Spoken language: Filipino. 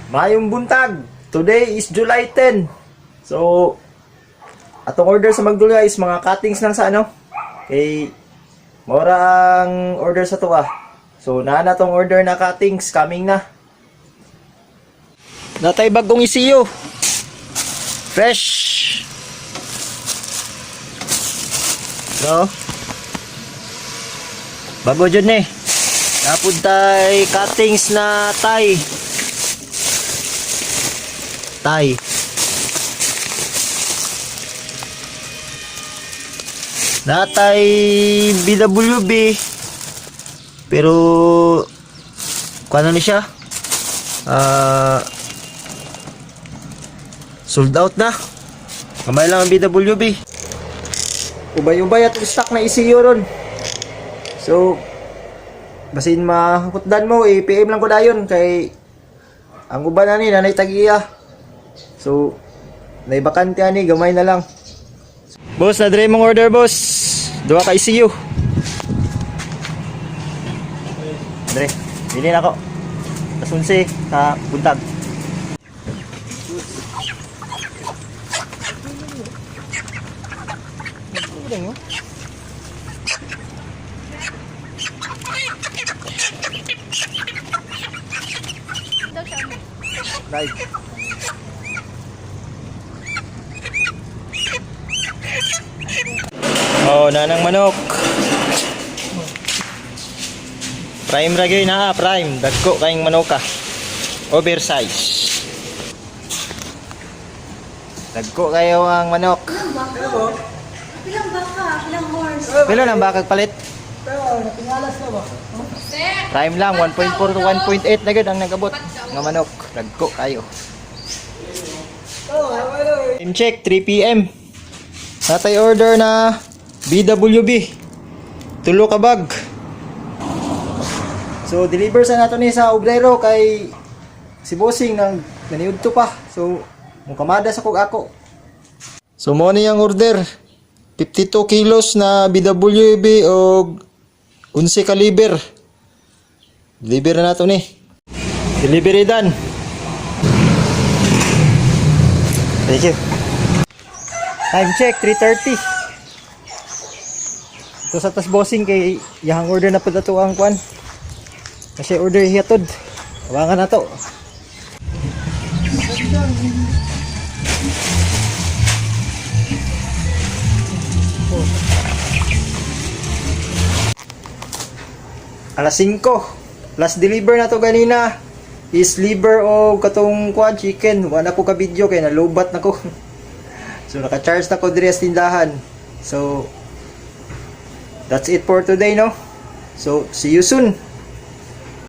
Mayong buntag. Today is July 10. So, atong order sa Magdulya is mga cuttings lang sa ano. Kay mora ang order sa tuwa. So, naa na tong order na cuttings coming na. Natay bagong ECU. Fresh. So, bago dyan eh. Napuntay cuttings na Thai. Natay BWB. Pero kuha na siya. Sold out na. Kamay lang ang BWB. Ubay-ubay at stock na ECU ron. So, basin mahutdan mo, PM lang ko dayon kay ang uban na ni nanay tagiya. So, naibakante ani, gamay na lang. Boss, na-dre mong order, boss. Duha ka ECU. Dre, bilhin ako. Kasunsi sa buntag. Live. Oh, nanang manok. Prime ra gyud na, prime. Dagko kayong manok ka. Oversize. Dagko kayo ang manok. Pilang baka, pilang horse. Pila nang bakag palit? Pero natingalas na ba? Prime lang 1.4 to 1.8 na gud ang nagabot nga manok. Dagko kayo. Time check 3 PM. Natay order na BWB. Tulo ka bag. So deliver sa nato ni sa obrero kay si bossing nang naniudto pa. So mukamada sa kog ako. So mo ni ang order. 52 kilos na BWB o 11 kaliber. Deliver na nato ni. Delivery done. Thank you. Time check 3:30. Ito sa tas bossing kay yahang order na pud ato ang kwan. Kasi order hiatod. Tawangan na to. Alas 5. Last deliver na to ganina is liver o katong kwan chicken. Wala ko ka video kay nalubat na ko. So naka-charge na ko dire sa tindahan. So that's it for today, no? So see you soon.